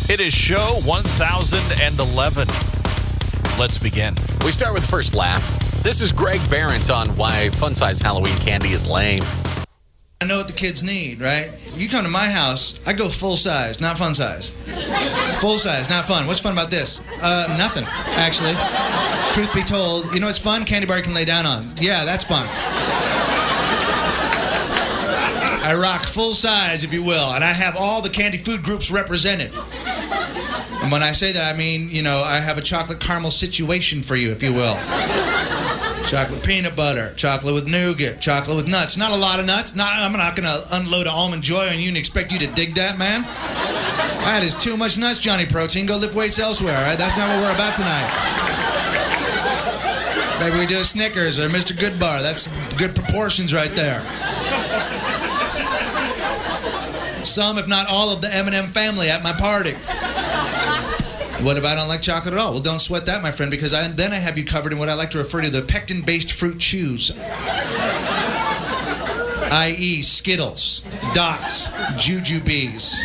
It is show 1011. Let's begin. We start with the first laugh. This is Greg Behrendt on why fun-size Halloween candy is lame. I know what the kids need, right? You come to my house, I go full size, not fun size. Full size, not fun. What's fun about this? Nothing, actually. Truth be told, you know what's fun? Candy bar you can lay down on. Yeah, that's fun. I rock full size, if you will, and I have all the candy food groups represented. And when I say that, I mean, you know, I have a chocolate caramel situation for you, if you will. Chocolate peanut butter, chocolate with nougat, chocolate with nuts. Not a lot of nuts. I'm not going to unload an Almond Joy on you and expect you to dig that, man. That is too much nuts, Johnny Protein. Go lift weights elsewhere, all right? That's not what we're about tonight. Maybe we do a Snickers or Mr. Goodbar. That's good proportions right there. Some, if not all, of the M&M family at my party. What if I don't like chocolate at all? Well, don't sweat that, my friend, because then I have you covered in what I like to refer to the pectin-based fruit chews. I.e. Skittles, Dots, Jujubes,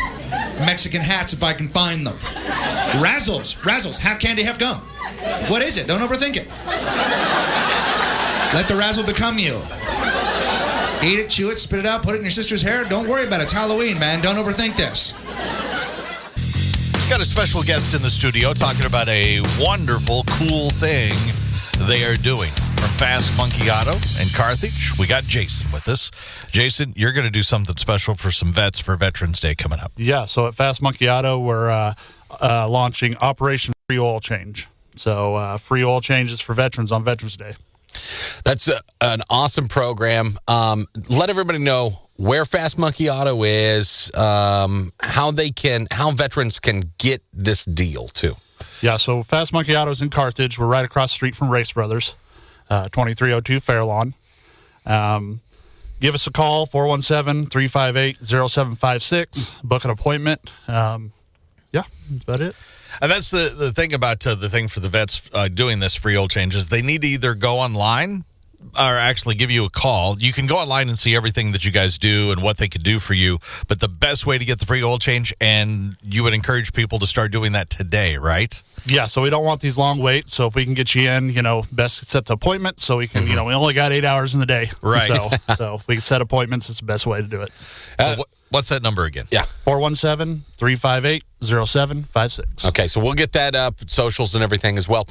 Mexican hats if I can find them. Razzles, half candy, half gum. What is it? Don't overthink it. Let the razzle become you. Eat it, chew it, spit it out, put it in your sister's hair. Don't worry about it. It's Halloween, man. Don't overthink this. Got a special guest in the studio talking about a wonderful, cool thing they are doing. From Fast Monkey Auto in Carthage, we got Jason with us. Jason, you're going to do something special for some vets for Veterans Day coming up. Yeah, so at Fast Monkey Auto, we're launching Operation Free Oil Change. So free oil changes for veterans on Veterans Day. That's an awesome program. Let everybody know where Fast Monkey Auto is, how veterans can get this deal too. Yeah, so Fast Monkey Auto is in Carthage. We're right across the street from Race Brothers, 2302 Fairlawn. Give us a call, 417-358-0756. Book an appointment. Yeah, that's about it. And that's the thing about the thing for the vets doing this free oil changes. They need to either go online or actually give you a call. You can go online and see everything that you guys do and what they could do for you. But the best way to get the free oil change, and you would encourage people to start doing that today, right? Yeah, so we don't want these long waits. So if we can get you in, best set the appointment so we can, we only got 8 hours in the day. Right. So if we can set appointments, it's the best way to do it. So what's that number again? Yeah. 417-358-0756. Okay, so we'll get that up, socials and everything as well.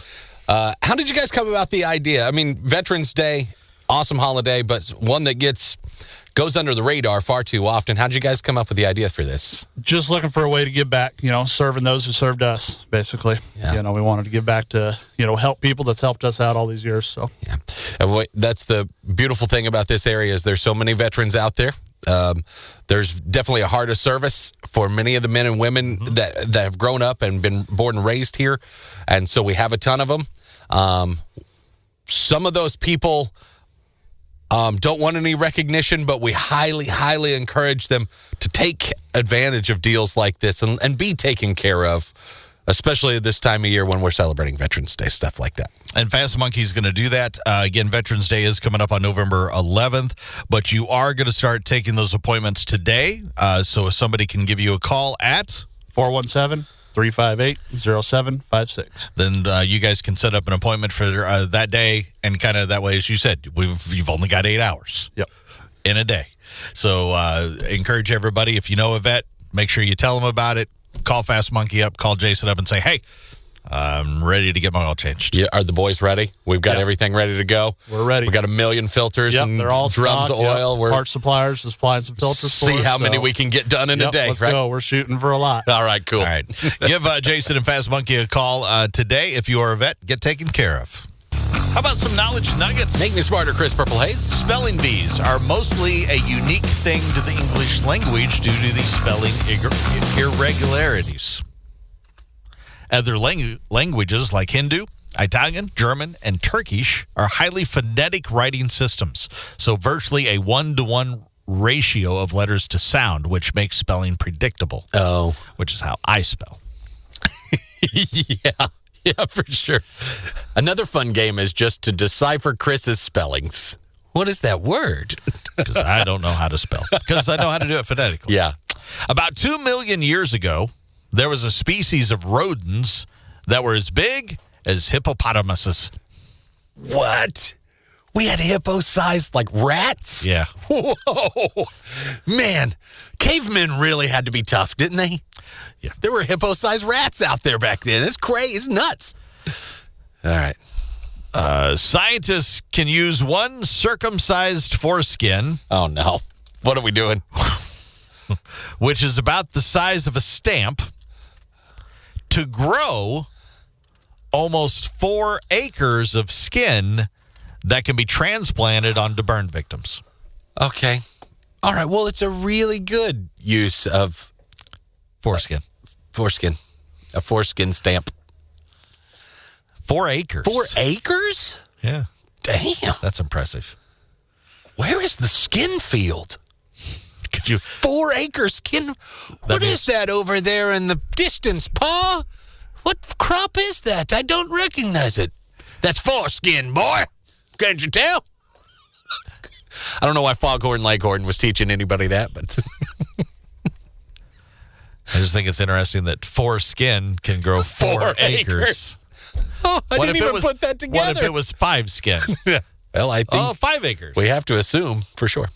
How did you guys come about the idea? I mean, Veterans Day, awesome holiday, but one that goes under the radar far too often. How did you guys come up with the idea for this? Just looking for a way to give back, serving those who served us, basically. Yeah. We wanted to give back to, help people that's helped us out all these years. So yeah, and that's the beautiful thing about this area is there's so many veterans out there. There's definitely a heart of service for many of the men and women that have grown up and been born and raised here. And so we have a ton of them. Some of those people don't want any recognition, but we highly, highly encourage them to take advantage of deals like this and be taken care of, especially at this time of year when we're celebrating Veterans Day, stuff like that. And Fast Monkey's going to do that. Again, Veterans Day is coming up on November 11th, but you are going to start taking those appointments today. So if somebody can give you a call at 417-358-0756. Then you guys can set up an appointment for that day, and kind of that way, as you said, you've only got 8 hours in a day. So encourage everybody, if you know a vet, make sure you tell them about it. Call Fast Monkey up, call Jason up and say, hey, I'm ready to get my oil changed. Yeah, are the boys ready? We've got everything ready to go. We're ready. We've got 1 million filters and they're all drums stocked, of oil. We're part suppliers to supply some filters for us. See how many we can get done in a day. Let's right? go. We're shooting for a lot. All right, cool. All right. Give Jason and Fast Monkey a call today. If you are a vet, get taken care of. How about some knowledge nuggets? Make me smarter, Chris Purple Haze. Spelling bees are mostly a unique thing to the English language due to the spelling irregularities. Other languages like Hindu, Italian, German, and Turkish are highly phonetic writing systems, so virtually a 1-to-1 ratio of letters to sound, which makes spelling predictable. Oh. Which is how I spell. Yeah, for sure. Another fun game is just to decipher Chris's spellings. What is that word? Because I don't know how to spell. Because I know how to do it phonetically. Yeah. About 2 million years ago, There was a species of rodents that were as big as hippopotamuses. What? We had hippo-sized, like, rats? Yeah. Whoa. Man, cavemen really had to be tough, didn't they? Yeah. There were hippo-sized rats out there back then. It's crazy. It's nuts. All right. Scientists can use one circumcised foreskin. Oh, no. What are we doing? Which is about the size of a stamp, to grow almost 4 acres of skin that can be transplanted onto burn victims. Okay. All right. Well, it's a really good use of Foreskin. foreskin. A foreskin stamp. 4 acres. 4 acres? Yeah. Damn. That's impressive. Where is the skin field? Could you? 4 acres skin. What is that over there in the distance, Pa? What crop is that? I don't recognize it. That's foreskin, boy. Can't you tell? I don't know why Foghorn Leghorn was teaching anybody that, but I just think it's interesting that foreskin can grow 4 acres. Oh, I didn't even put that together. What if it was 5 skin? Well, I think 5 acres. we have to assume for sure.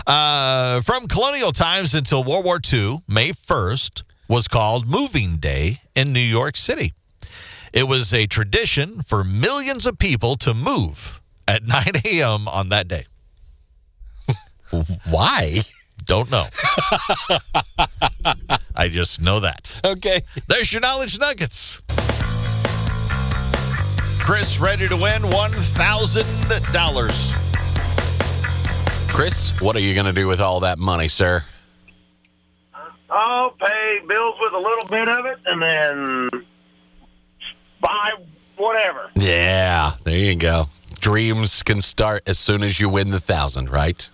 From colonial times until World War II, May 1st was called Moving Day in New York City. It was a tradition for millions of people to move at 9 a.m. on that day. Why? Don't know. I just know that. Okay. There's your knowledge nuggets. Chris, ready to win $1,000. Chris, what are you going to do with all that money, sir? I'll pay bills with a little bit of it and then buy whatever. Yeah, there you go. Dreams can start as soon as you win the 1,000, right?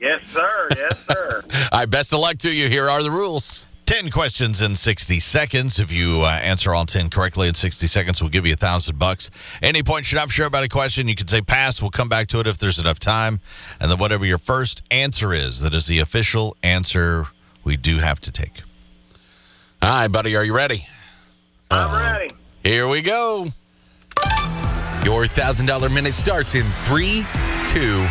Yes, sir. Yes, sir. All right, best of luck to you. Here are the rules. 10 questions in 60 seconds. If you answer all 10 correctly in 60 seconds, we'll give you $1,000. Any point you're not sure about a question, you can say pass. We'll come back to it if there's enough time. And then whatever your first answer is, that is the official answer we do have to take. All right, buddy, are you ready? I'm ready. Here we go. Your $1,000 minute starts in 3, 2,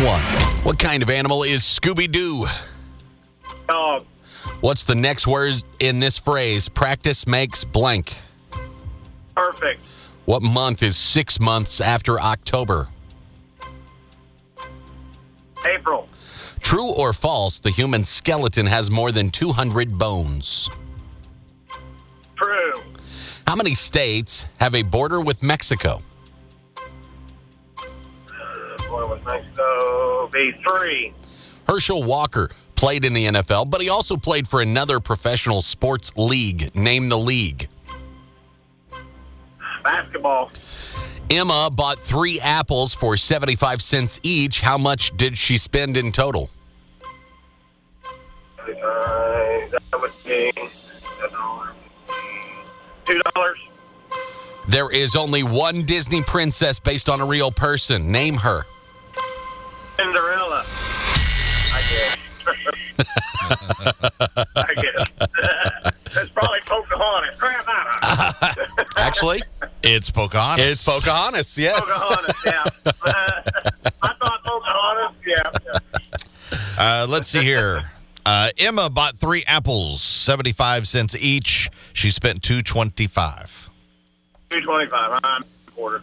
1. What kind of animal is Scooby-Doo? Dog. What's the next word in this phrase? Practice makes blank. Perfect. What month is 6 months after October? April. True or false, the human skeleton has more than 200 bones? True. How many states have a border with Mexico? What was Mexico? Be 3. Herschel Walker played in the NFL, but he also played for another professional sports league. Name the league. Basketball. Emma bought 3 apples for 75 cents each. How much did she spend in total? That would be $2. There is only one Disney princess based on a real person. Name her. Cinderella. I guess. I guess. That's probably Pocahontas. Crap out. Actually, It's Pocahontas. it's Pocahontas, yes. Pocahontas, yeah. I thought Pocahontas, yeah. Let's see here. Emma bought 3 apples, 75 cents each. She spent $2.25. $2.25. I'm quarter.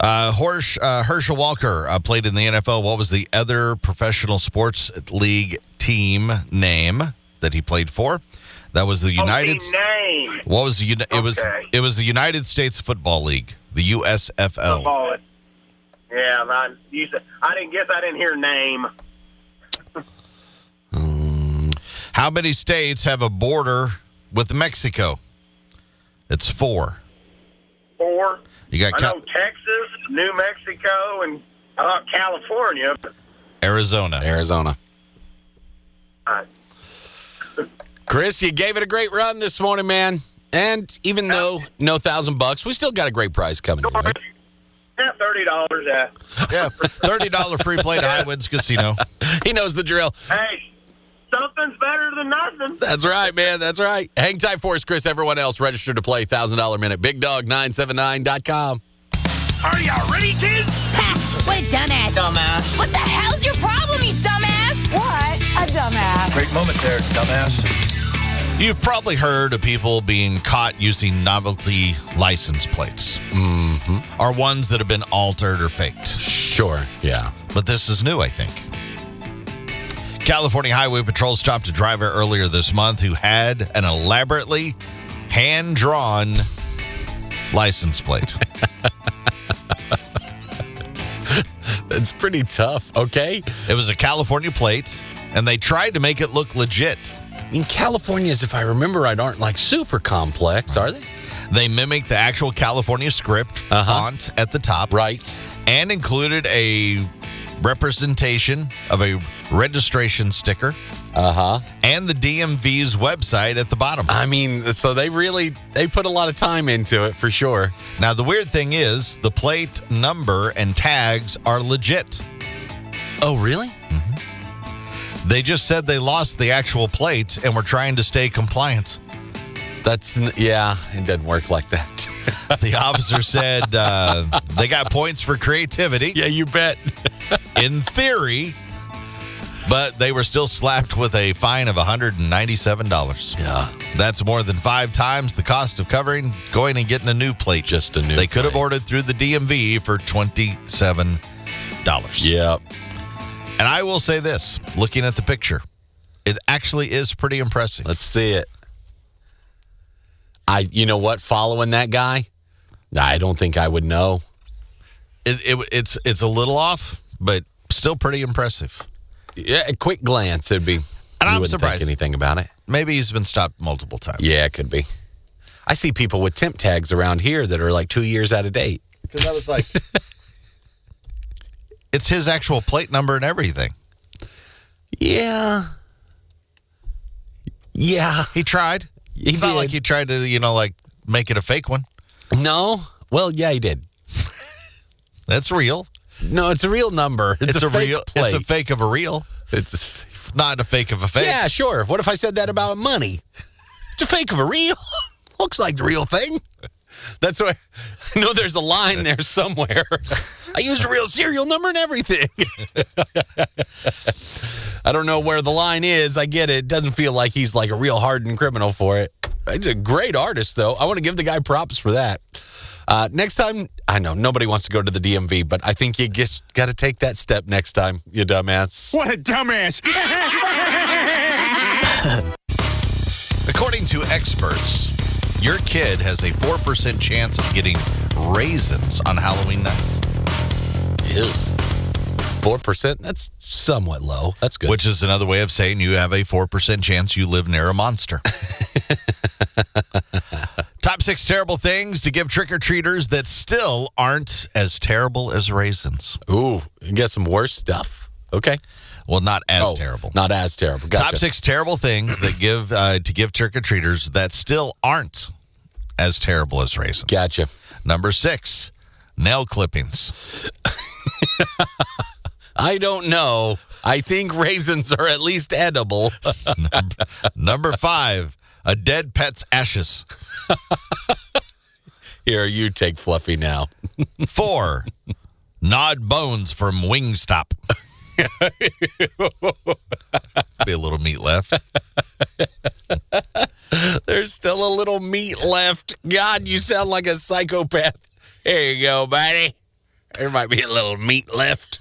Herschel Walker played in the NFL. What was the other professional sports league team name that he played for? That was the United. Name. What was the? Okay. It was the United States Football League, the USFL. Football. Yeah, I didn't hear name. How many states have a border with Mexico? It's 4. 4. You got I know Texas, New Mexico, and California. Arizona. Uh, Chris, you gave it a great run this morning, man. And even though no $1,000, we still got a great prize coming. Right? Yeah, $30. Yeah, $30 free play to Highwinds Casino. He knows the drill. Hey, something's better than nothing. That's right, man. That's right. Hang tight for us, Chris. Everyone else, register to play $1,000 minute. BigDog979.com. Are y'all ready, kids? Ha! What a dumbass. Dumbass. What the hell's your problem, you dumbass? What a dumbass. Great moment there, dumbass. You've probably heard of people being caught using novelty license plates. Mm-hmm. Or ones that have been altered or faked. Sure, yeah. But this is new, I think. California Highway Patrol stopped a driver earlier this month who had an elaborately hand-drawn license plate. It's pretty tough, okay? It was a California plate, and they tried to make it look legit. I mean, Californias, if I remember right, aren't like super complex, are they? They mimicked the actual California script font at the top. Right. And included a representation of a registration sticker. And the DMV's website at the bottom. I mean, so they put a lot of time into it for sure. Now, the weird thing is the plate number and tags are legit. Oh, really? They just said they lost the actual plate and were trying to stay compliant. It doesn't work like that. The officer said they got points for creativity. Yeah, you bet. In theory, but they were still slapped with a fine of $197. Yeah. That's more than 5 times the cost of going and getting a new plate. Just a new They could have plate. ordered through the DMV for $27. Yep. And I will say this, looking at the picture, it actually is pretty impressive. Let's see it. You know what? Following that guy, I don't think I would know. It's a little off, but still pretty impressive. Yeah, a quick glance, it'd be. And you I'm wouldn't surprised. think anything about it. Maybe he's been stopped multiple times. Yeah, it could be. I see people with temp tags around here that are like 2 years out of date. Because I was like, it's his actual plate number and everything. Yeah. Yeah. He tried. It's not like he tried to, make it a fake one. No. Well, yeah, he did. That's real. No, it's a real number. It's a fake real plate. It's a fake of a real. It's not a fake of a fake. Yeah, sure. What if I said that about money? It's a fake of a real. Looks like the real thing. That's why I know there's a line there somewhere. I used a real serial number and everything. I don't know where the line is. I get it. It doesn't feel like he's like a real hardened criminal for it. He's a great artist, though. I want to give the guy props for that. Next time, I know nobody wants to go to the DMV, but I think you just got to take that step next time, you dumbass. What a dumbass. According to experts, your kid has a 4% chance of getting raisins on Halloween night. Ew. 4%? That's somewhat low. That's good. Which is another way of saying you have a 4% chance you live near a monster. Top 6 terrible things to give trick-or-treaters that still aren't as terrible as raisins. Ooh, you got some worse stuff. Okay. Well, not as terrible. Not as terrible. Gotcha. Top 6 terrible things that give trick-or-treaters that still aren't as terrible as raisins. Gotcha. Number 6, nail clippings. I don't know. I think raisins are at least edible. Number 5, a dead pet's ashes. Here, you take Fluffy now. 4, gnawed bones from Wingstop. Be a little meat left. There's still a little meat left. God, you sound like a psychopath. Here you go, buddy. There might be a little meat left.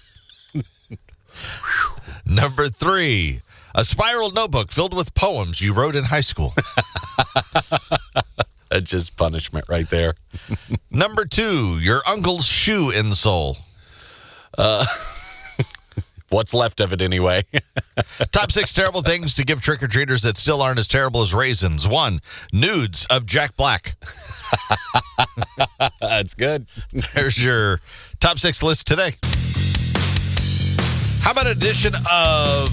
Number 3, a spiral notebook filled with poems you wrote in high school. That's just punishment right there. Number 2, your uncle's shoe insole. What's left of it anyway? Top 6 terrible things to give trick-or-treaters that still aren't as terrible as raisins. 1, nudes of Jack Black. That's good. There's your top 6 list today. How about an edition of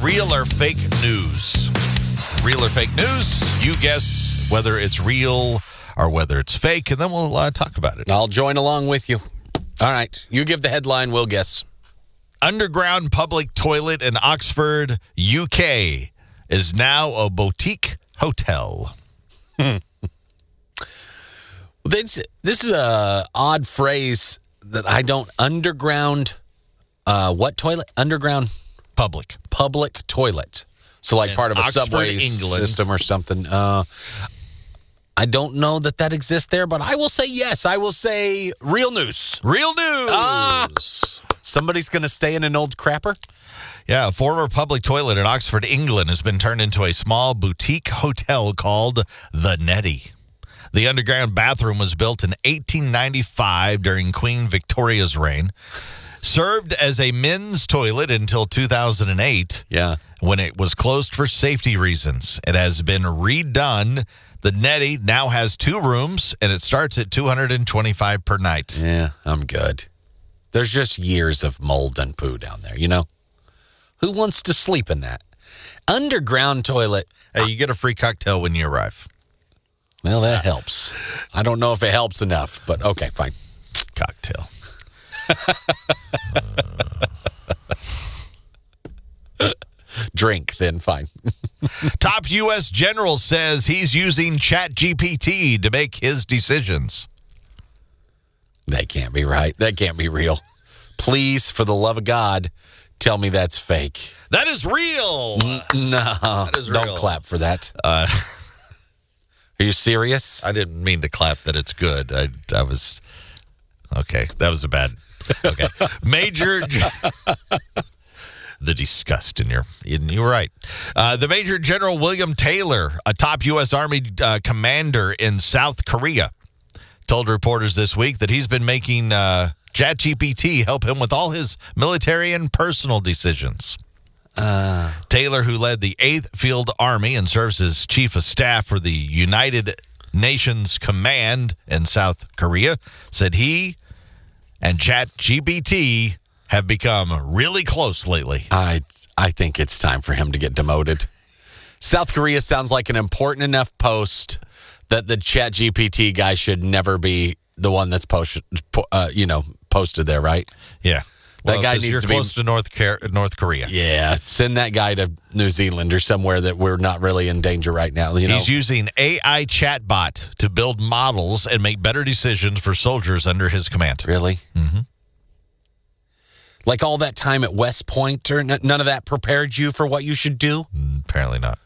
real or fake news? Real or fake news? You guess whether it's real or whether it's fake, and then we'll talk about it. I'll join along with you. All right. You give the headline, we'll guess. Underground public toilet in Oxford, UK, is now a boutique hotel. This is a odd phrase that I don't. Underground, what toilet? Underground Public toilet. So like In part of a Oxford, subway England. system or something. I don't know that exists there, but I will say yes. I will say real news. Real news. Somebody's going to stay in an old crapper? Yeah, a former public toilet in Oxford, England has been turned into a small boutique hotel called The Nettie. The underground bathroom was built in 1895 during Queen Victoria's reign. Served as a men's toilet until 2008. Yeah. When it was closed for safety reasons. It has been redone. The Nettie now has 2 rooms, and it starts at $225 per night. Yeah, I'm good. There's just years of mold and poo down there, you know? Who wants to sleep in that? Underground toilet. Hey, you get a free cocktail when you arrive. Well, that helps. I don't know if it helps enough, but okay, fine. Cocktail. Drink, then fine. Top U.S. general says he's using ChatGPT to make his decisions. That can't be right. That can't be real. Please, for the love of God, tell me that's fake. That is real. No, is real. don't clap for that. Are you serious? I didn't mean to clap that it's good. I was... Okay, that was a bad... Okay. The disgust in you were right. The Major General William Taylor, a top U.S. Army commander in South Korea, told reporters this week that he's been making ChatGPT help him with all his military and personal decisions. Taylor, who led the 8th Field Army and serves as chief of staff for the United Nations Command in South Korea, said he and ChatGPT have become really close lately. I think it's time for him to get demoted. South Korea sounds like an important enough post that the ChatGPT guy should never be the one that's posted there, right? Yeah. That guy needs you're to be close to North Korea. Yeah, send that guy to New Zealand or somewhere that we're not really in danger right now. You know? He's using AI chatbot to build models and make better decisions for soldiers under his command. Really? Mm-hmm. Like all that time at West Point, or none of that prepared you for what you should do? Apparently not.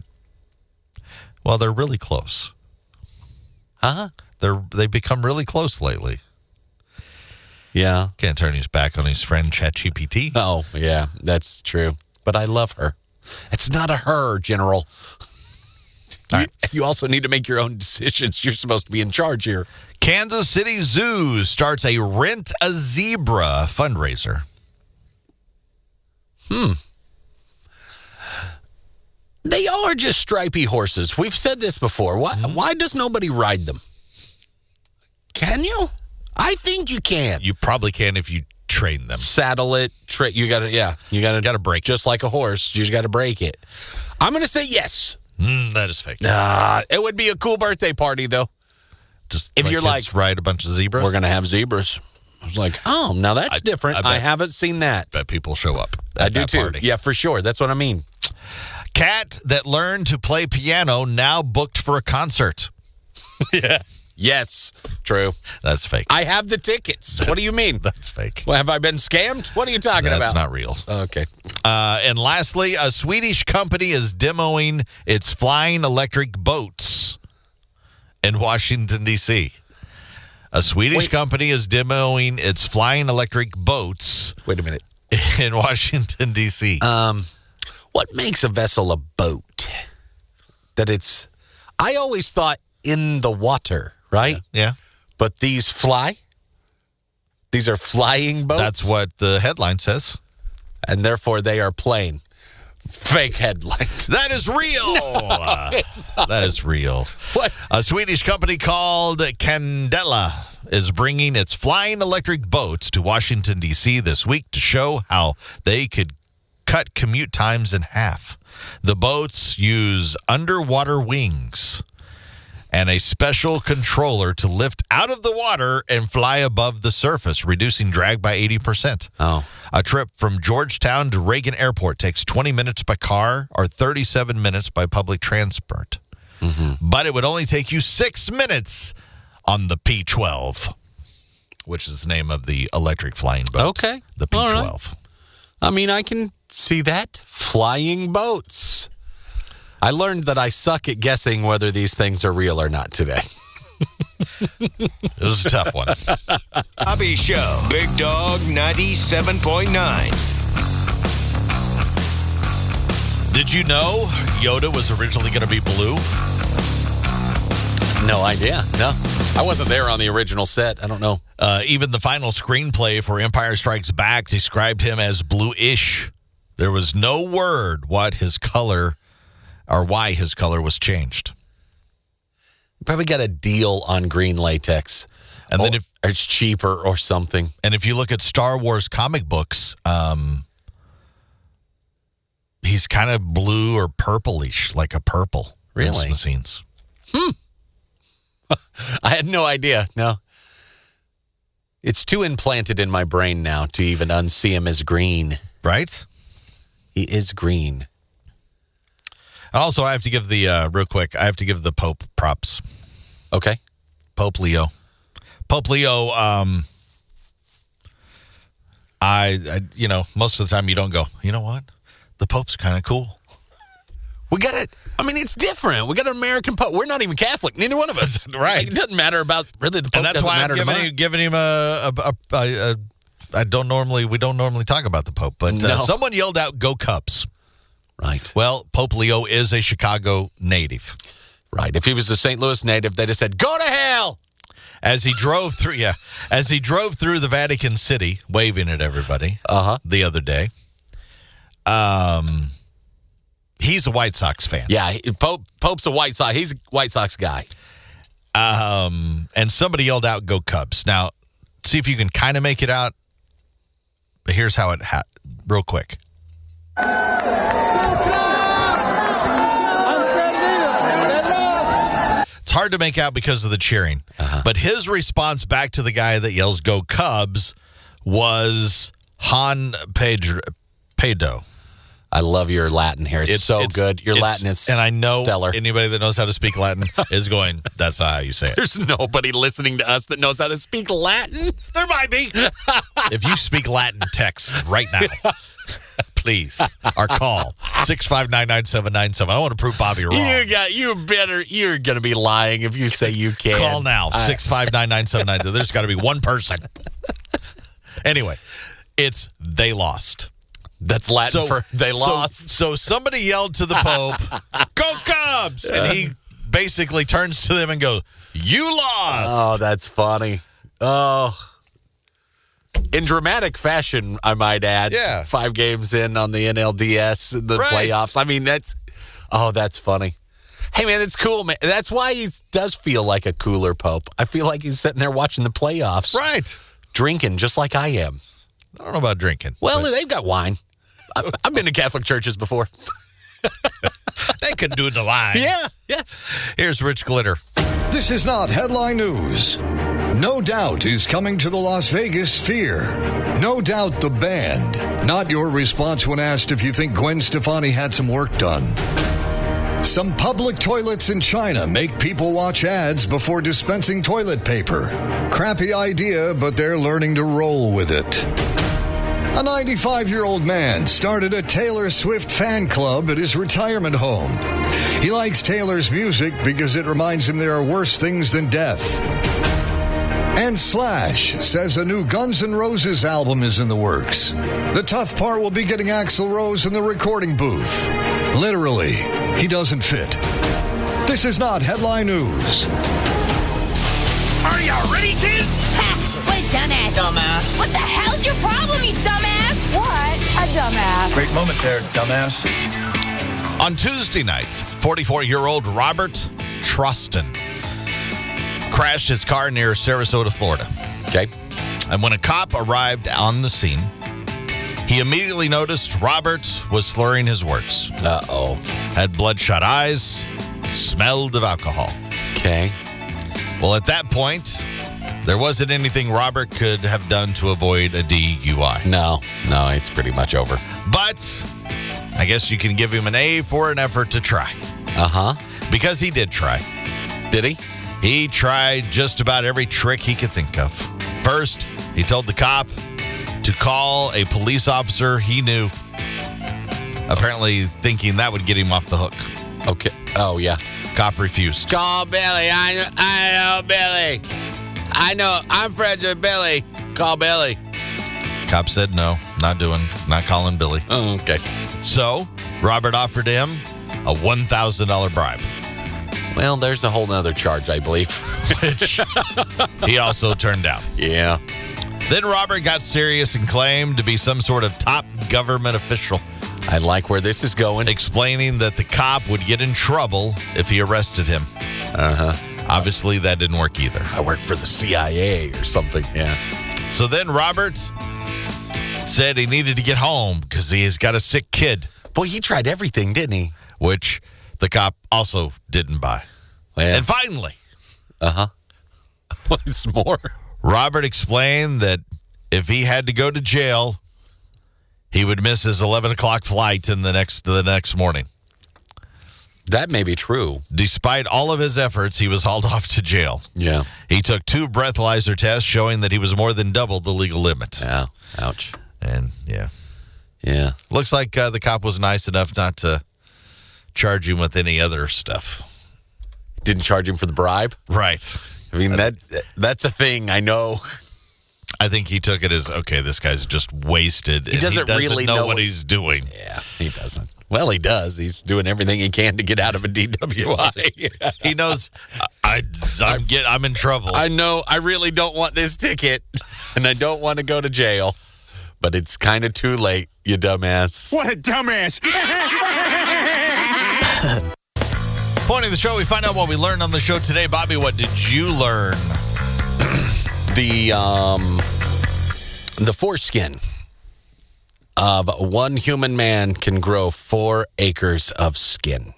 Well, they're really close. Huh? They've become really close lately. Yeah. Can't turn his back on his friend ChatGPT. Oh, yeah, that's true. But I love her. It's not a her, General. You also need to make your own decisions. You're supposed to be in charge here. Kansas City Zoo starts a Rent a Zebra fundraiser. They are just stripy horses. We've said this before. Why does nobody ride them? Can you? I think you can. You probably can if you train them. Saddle it. You got to break just like a horse. You got to break it. I'm going to say yes. That is fake. It would be a cool birthday party, though. Just if you're like, ride a bunch of zebras. We're going to have zebras. I was like, oh, now that's different. I haven't seen that. Bet people show up. I do too. Party. Yeah, for sure. That's what I mean. Cat that learned to play piano now booked for a concert. Yeah. Yes. True. That's fake. I have the tickets. What do you mean? That's fake. Well, have I been scammed? What are you talking about? That's not real. Okay. And lastly, a Swedish company is demoing its flying electric boats in Washington, D.C. A Swedish company is demoing its flying electric boats. Wait a minute. In Washington, D.C. What makes a vessel a boat? I always thought in the water, right? Yeah. But these fly? These are flying boats? That's what the headline says. And therefore they are plane. Fake headline. That is real. No, it's not. That is real. What? A Swedish company called Candela is bringing its flying electric boats to Washington, D.C. this week to show how they could cut commute times in half. The boats use underwater wings and a special controller to lift out of the water and fly above the surface, reducing drag by 80%. Oh. A trip from Georgetown to Reagan Airport takes 20 minutes by car or 37 minutes by public transport. But it would only take you 6 minutes on the P-12, which is the name of the electric flying boat. Okay. The P-12. All right. I mean, I can see that. Flying boats. I learned that I suck at guessing whether these things are real or not today. It was a tough one. Hobby Show. Big Dog 97.9. Did you know Yoda was originally going to be blue? No idea. No. I wasn't there on the original set. I don't know. Even the final screenplay for Empire Strikes Back described him as bluish. There was no word what his color or why his color was changed. Probably got a deal on green latex. And then if it's cheaper or something. And if you look at Star Wars comic books, he's kind of blue or purplish, like a purple. Really? In some scenes. I had no idea. No. It's too implanted in my brain now to even unsee him as green. Right? He is green. Also, I have to give real quick, I have to give the Pope props. Okay. Pope Leo. Pope Leo, I most of the time you don't go, you know what? The Pope's kind of cool. We got it. I mean, it's different. We got an American Pope. We're not even Catholic. Neither one of us. Right. Like, it doesn't matter about, really, the Pope. And that's doesn't why matter I'm giving him we don't normally talk about the Pope, but someone yelled out, "Go Cubs." Right. Well, Pope Leo is a Chicago native. Right. If he was a St. Louis native, they'd have said, "Go to hell." As he drove through the Vatican City, waving at everybody the other day. He's a White Sox fan. Yeah, Pope's a White Sox. He's a White Sox guy. And somebody yelled out, "Go Cubs." Now, see if you can kind of make it out. But here's how it real quick. It's hard to make out because of the cheering. But his response back to the guy that yells, "Go Cubs," was Han Pedro. I love your Latin here. It's so good. Your Latin is stellar. And I know anybody that knows how to speak Latin is going, that's not how you say it. There's nobody listening to us that knows how to speak Latin. There might be. If you speak Latin, text right now. Please. Our call, 6599797. I want to prove Bobby wrong. You're going to be lying if you say you can. Call now, 6599797. There's got to be one person. Anyway, it's they lost. That's Latin for they lost. So somebody yelled to the Pope, "Go Cubs!" And he basically turns to them and goes, "You lost." Oh, that's funny. Oh. In dramatic fashion, I might add. Yeah. 5 games in on the NLDS, the playoffs. I mean, that's funny. Hey, man, it's cool, man. That's why he does feel like a cooler Pope. I feel like he's sitting there watching the playoffs. Right. Drinking just like I am. I don't know about drinking. Well, they've got wine. I've been to Catholic churches before. They could do the line. Yeah. Here's Rich Glitter. This is not headline news. No Doubt is coming to the Las Vegas Sphere. No Doubt the band. Not your response when asked if you think Gwen Stefani had some work done. Some public toilets in China make people watch ads before dispensing toilet paper. Crappy idea, but they're learning to roll with it. A 95-year-old man started a Taylor Swift fan club at his retirement home. He likes Taylor's music because it reminds him there are worse things than death. And Slash says a new Guns N' Roses album is in the works. The tough part will be getting Axl Rose in the recording booth. Literally, he doesn't fit. This is not headline news. Are you ready, kids? Ha! What a dumbass. Dumbass. What the hell's your problem, you dumbass? What a dumbass. Great moment there, dumbass. On Tuesday night, 44-year-old Robert Troston crashed his car near Sarasota, Florida. Okay. And when a cop arrived on the scene, he immediately noticed Robert was slurring his words. Uh-oh. Had bloodshot eyes, smelled of alcohol. Okay. Well, at that point, there wasn't anything Robert could have done to avoid a DUI. No, it's pretty much over. But I guess you can give him an A for an effort to try. Uh-huh. Because he did try. Did he? He tried just about every trick he could think of. First, he told the cop to call a police officer he knew, apparently thinking that would get him off the hook. Okay. Oh, yeah. Cop refused. Call Billy. I know Billy. I know. I'm friends with Billy. Call Billy. Cop said no, not calling Billy. Oh, okay. So, Robert offered him a $1,000 bribe. Well, there's a whole nother charge, I believe. Which he also turned down. Yeah. Then Robert got serious and claimed to be some sort of top government official. I like where this is going. Explaining that the cop would get in trouble if he arrested him. Uh-huh. Obviously, that didn't work either. I work for the CIA or something. Yeah. So then Robert said he needed to get home because he's got a sick kid. Boy, he tried everything, didn't he? Which the cop also didn't buy. Well, and finally, what's more? Robert explained that if he had to go to jail, he would miss his 11 o'clock flight the next morning. That may be true. Despite all of his efforts, he was hauled off to jail. Yeah. He took 2 breathalyzer tests showing that he was more than double the legal limit. Yeah. Ouch. And, yeah. Yeah. Looks like the cop was nice enough not to charge him with any other stuff. Didn't charge him for the bribe? Right. I mean, that's a thing, I know. I think he took it as, okay, this guy's just wasted. He doesn't really know what he's doing. Yeah, he doesn't. Well, he does. He's doing everything he can to get out of a DWI. He knows I'm in trouble. I know. I really don't want this ticket, and I don't want to go to jail. But it's kind of too late, you dumbass. What a dumbass. Point of the show, we find out what we learned on the show today. Bobby, what did you learn? The foreskin of one human man can grow 4 acres of skin.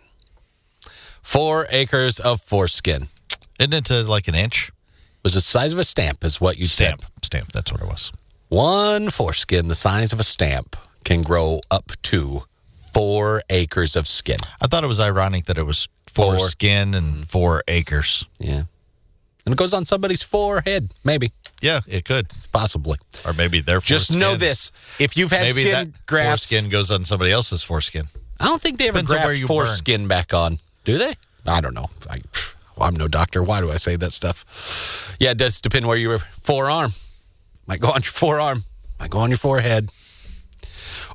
4 acres of foreskin. Isn't it like an inch? Was the size of a stamp is what you said. Stamp, that's what it was. One foreskin the size of a stamp can grow up to 4 acres of skin. I thought it was ironic that it was 4 skin and 4 acres. Yeah. And it goes on somebody's forehead, maybe. Yeah, it could. Possibly. Or maybe their foreskin. Just know this. If you've had maybe skin that grafts... foreskin goes on somebody else's foreskin. I don't think they ever graft foreskin back on. Do they? I don't know. I'm no doctor. Why do I say that stuff? Yeah, it does depend where your forearm. Might go on your forearm. Might go on your forehead.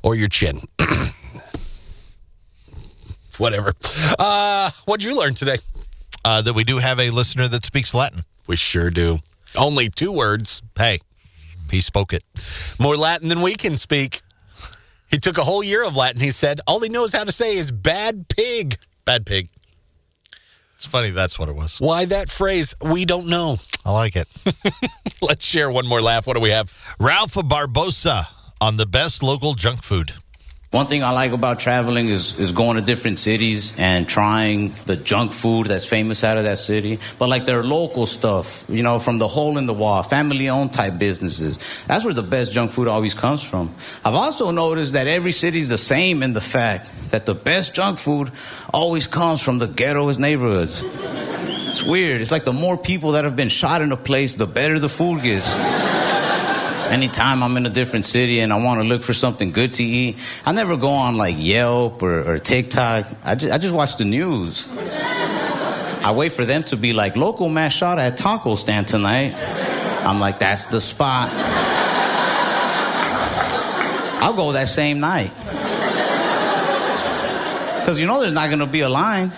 Or your chin. Whatever. What'd you learn today? That we do have a listener that speaks Latin. We sure do. Only 2 words. Hey, he spoke it. More Latin than we can speak. He took a whole year of Latin. He said, all he knows how to say is bad pig. Bad pig. It's funny, that's what it was. Why that phrase? We don't know. I like it. Let's share one more laugh. What do we have? Ralph Barbosa on the best local junk food. One thing I like about traveling is going to different cities and trying the junk food that's famous out of that city. But like their local stuff, you know, from the hole in the wall, family-owned type businesses. That's where the best junk food always comes from. I've also noticed that every city's the same in the fact that the best junk food always comes from the ghettoest neighborhoods. It's weird. It's like the more people that have been shot in a place, the better the food gets. Anytime I'm in a different city and I want to look for something good to eat, I never go on like Yelp or TikTok. I just watch the news. I wait for them to be like, local man shot at taco stand tonight. I'm like, that's the spot. I'll go that same night. Because you know there's not going to be a line.